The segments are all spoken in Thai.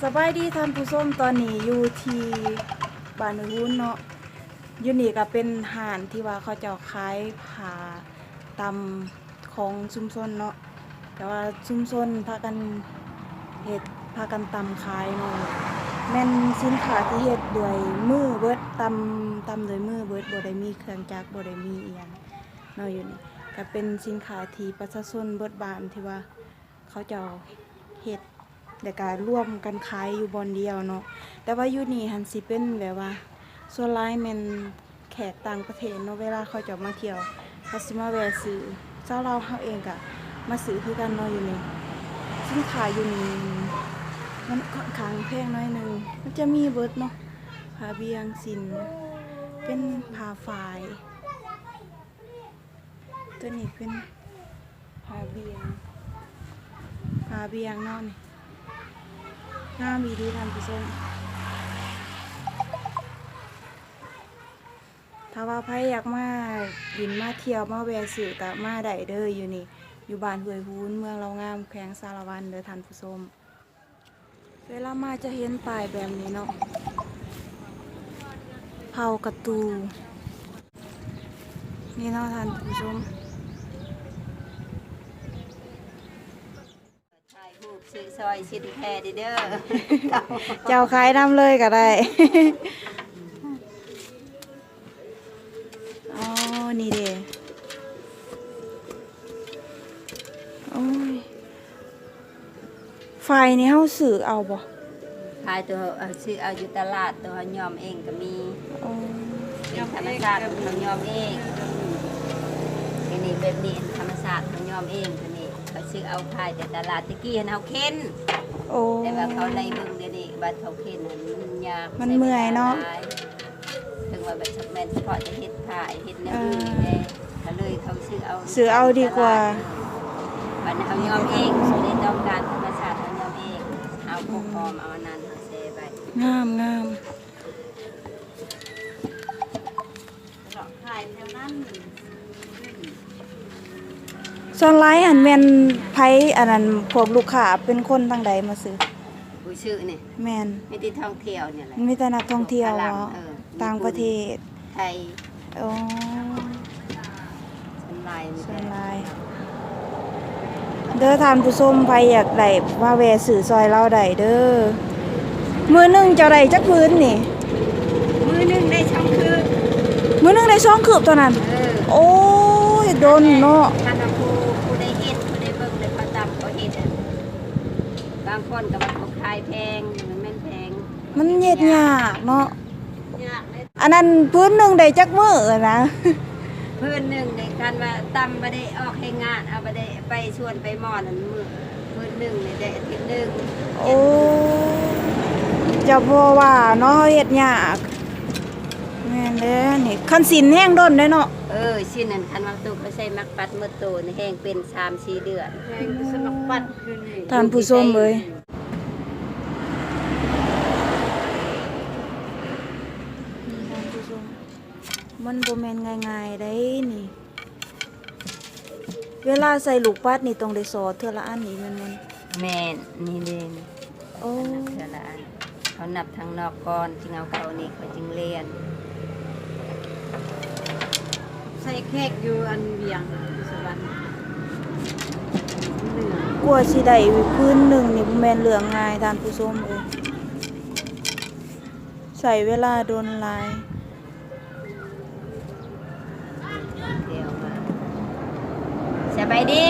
สบายดีท่านผู้ชมตอนนี้อยู่ที่บ้านหุ้นเนาะอยู่นี่ก็เป็นห้านที่ว่าเขาจะขายผ้าตำของชุมชนเนาะแต่ว่าชุมชนพากันเฮ็ดพากันตำขายเนาะแม่นสินค้าที่เฮ็ดด้วยมือเบิดตำด้วยมือเบิดบ่ได้มีเครื่องจักรบ่ได้มีอีหยังเนาะอยู่นี่ก็เป็นสินค้าที่ประชาชนเบิดบ้านที่ว่าเขาเจ้าเฮ็ดแต่การร่วมกันขายอยู่บอนเดียวเนาะแต่ว่าอยู่นี่หันสิเป็นแบบว่าส่วนหลายแม่นแขกต่างประเทศเนาะเวลาเขาจะมาเที่ยวเขาสิมาแวะซื้อเจ้าเราเฮาเองก็มาซื้อคือกันเนาะอยู่นี่สินค้าอยู่นี่มันค่อนข้างแพงน้อยนึงมันจะมีเบิดเนาะผ้าเบียงสินเป็นผ้าฝ้ายตัวนี้เป็นผ้าเบียงเนาะนี่งามดีท่านผู้ชมถ้าว่าใครอยากมาบินมาเที่ยวมาแวะซื้อก็มาได้เด้ออยู่นี่อยู่บ้านห้วยฮูนเมืองเรางามแขวงสารวันเด้อท่านผู้ชมเวลามาจะเห็นป้ายแบบนี้เนาะเผากระตูนี่เนาะท่านผู้ชมซื้อซอยสินแพรเด้อ เจ้าขายน้ำเลยก็ได้ อ๋อ นี่เด้โอ้ย ไฟนี่เฮาซื้อเอาบ่ ขายตัวซื้อเอาอยู่ตลาดตัวยอมเองก็มี อ๋อ เป็นธรรมชาติเขายอมเองอันนี้แบบนี้ธรรมชาติเขายอมเองตัวนี้เขาซื้อเอาขายแต่ตลาดตะกี้เขาเค้น โอ้ แต่ว่าเขาในเบิ่งเดี๋ยวนี้บัดเขาเค้นมันยาก มันเมื่อยเนาะ ถึงว่าแบบแม่นเฉพาะจะเฮ็ดขายเฮ็ดแนวอื่นแน่ก็เลยเขาซื้อเอา ซื้อเอาดีกว่า บัดนี้เขายอมเองไม่ได้ต้องการธรรมชาติเขายอมเองเอาพวกหอมเอาอันนั้นเอาเซไป งามงาม ขายแถวนั้น ส่วนหลายอันแม่นไผอันนั้นพวกลูกค้าเป็นคนทางใดมาซื้อ ผู้ชื่อนี่ แม่น ไม่ได้ท่องเที่ยวเนี่ยแหละ มีแต่นักท่องเที่ยว ฝรั่ เนาะ ง ต่างประเทศ ไทย อ๋อ สันลายมี ส่ว แต่ นหลายเด้อท่านผู้ชมไผอยากได้ว่าแวะซื้อซอยเราได้เด้อมื้อหนึงเจ้าได้จักพื้นนี่ มือหนึงได้ช่องคือ มื้อหนึงได้2คืบเท่านั้น โอ้ยโดนเนาะ ท่านว่าผู้ได้เฮ็ดผู้ได้เบิ่งได้เขาตามเขาเฮ็ดอะบางคนก็ว่าเขาขายแพงมันแม่นแพง มันเฮ็ดยากเนาะ ยากเลย อันนั้นพื้นหนึงได้จักมื้อนะ พื้นหนึงในการว่าตำบ่ได้ออกให้งานเอาบ่ได้ไปชวนไปหมอนั่นมื้อพื้นหนึงนี่ได้อาทิตย์หนึง โอ้จะบ่ว่าเนาะเฮ็ดยากแม่นเด้อนี่คันสินแห้งโดนได้เนาะ ชิ้นนั้นคันว่าตุกเขาใช้มักปัดมื้อโตนี่แห้งเป็น 3-4 เดือนแห้งสมักปัดคืนนี่ ท่านผู้ชมเอ้ยนี่ท่านผู้ชมมันบ่แม่นง่ายๆได้นี่ เวลาใส่ลูกปัดนี่ต้องได้สอดเทื่อละอันนี่แม่นบ่ แม่นนี่เด้น โอ้ เท่าละอันเขานับทางนอกก่อนจึงเอาเข้านี่เขาจึงเรียน ใส่แขกอยู่อันเวียงสวรรค์เหนือก ว่าสิได้พื้นหนึงนี่บ่แม่นเรื่องง่ายท่านผู้ชมเอ้ยใส่เวลาโดนหลาย เดี๋ยวมาสบายดี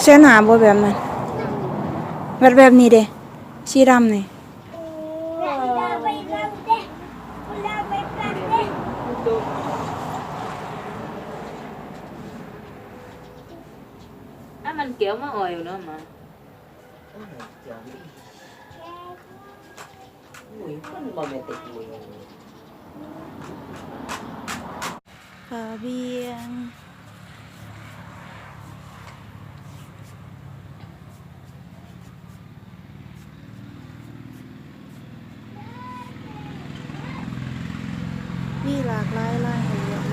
แสนหาบ่แบบนั้นแบบนี้เด้สีดำนี่ มันเกี่ยวมาอ่อยเนาะมาอุ้ยมันบ่แม่นติดมือ กระเบียงมีหลากหลายลายให้เลือก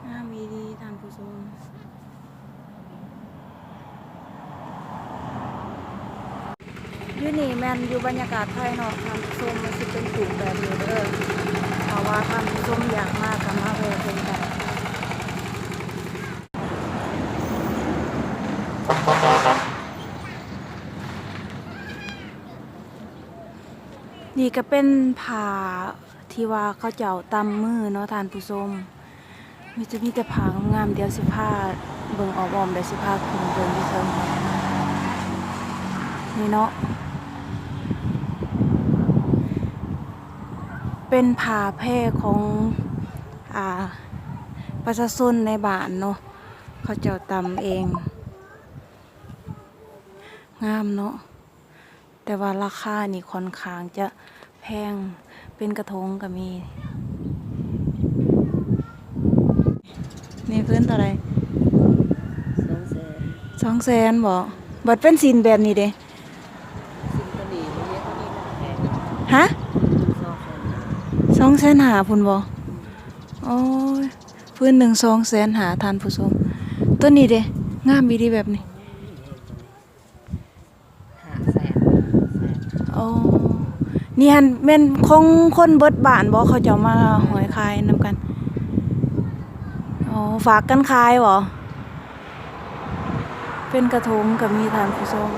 งามดีท่านผู้ชมอยู่นี่แม่นอยู่บรรยากาศภายนอกท่านผู้ชมมันสิเป็นกลุ่มแบบนี้เด้อเพราะว่าท่านผู้ชมอยากมากก็มาแวะเป็นกันนี่ก็เป็นผ้าที่ว่าเขาเจ้าตำมือเนาะท่านผู้ชมมีแต่ผ้างามๆเดี๋ยวสิผ้าเบิ่งออมๆเดี๋ยวสิผ้าขึ้นเบิ่งที่เทิงนี่เนาะเป็นผ้าแพร่ของประชาชนในบ้านเนาะเขาเจ้าตำเองงามเนาะแต่ว่าราคานี่ค่อนข้างจะแพงเป็นกระทงก็มีนี่พื้นเท่าไหร่200,000บ่บัดเป็นสินแบบนี้เด้ฮะ250,000พุ่นบ่โอ้ยพื้นหนึ่ง250,000ท่านผู้ชมตัวนี้เด้งามดีแบบนี้โอ้นี่หันแม่นของคนเบิดบ้านบ่เขาจะมาหอยคายนำกันอ๋อฝากกันขายบ่เป็นกระทงก็มีท่านผู้ชม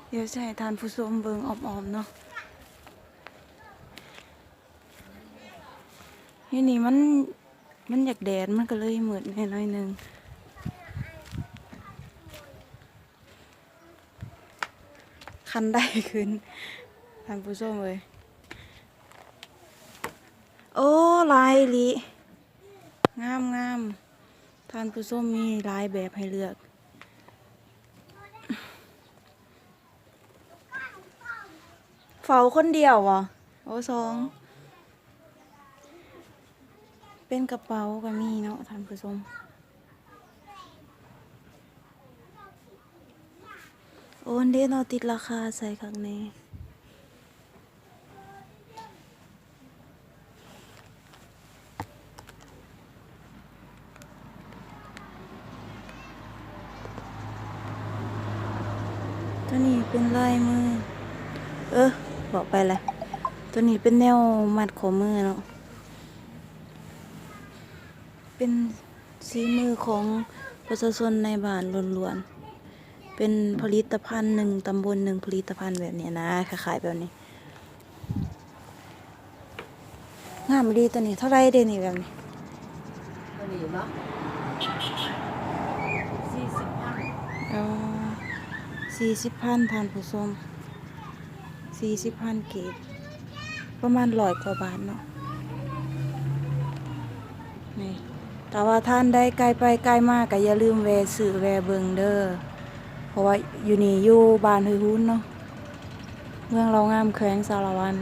เดี๋ยวจะให้ท่านผู้ชมเบิ่งอ้อมๆเนาะนี่มันอยากแดดมันก็เลยมืดแน่น้อยหนึงคันได้ขึ้นท่านผู้ชมเลยโอ้ลายลิงามท่านผู้ชมมีหลายแบบให้เลือกเฝ้าคนเดียวเหรอโอ้สองเป็นกระเป๋าก็มีเนาะท่านผู้ชมโอนเดนเอาติดราคาใส่ข้างในตัวนี้เป็นลายมือบอกไปเลยตัวนี้เป็นแนวมัดข้อมือเนาะเป็นสีมือของประชาชนในบ้านล้วนๆเป็นผลิตภัณฑ์หนึ่งตำบลหนึ่งผลิตภัณฑ์แบบนี้นะขายแบบนี้งามดีตัวนี้เท่าไรเดนี่แบบนี้ตัวนี้เนาะ40,000ท่านผู้ชม40,000 กีบประมาณ100 กว่าบาทเนาะนี่แต่ว่าท่านได้ไกลไปไกลมากก็อย่าลืมแวะซื้อแวะเบิ่งเด้อเพราะว่าอยู่นี่อยู่บ้านห้วยหุ้นเนาะเมืองเรางามแขวงสารวัน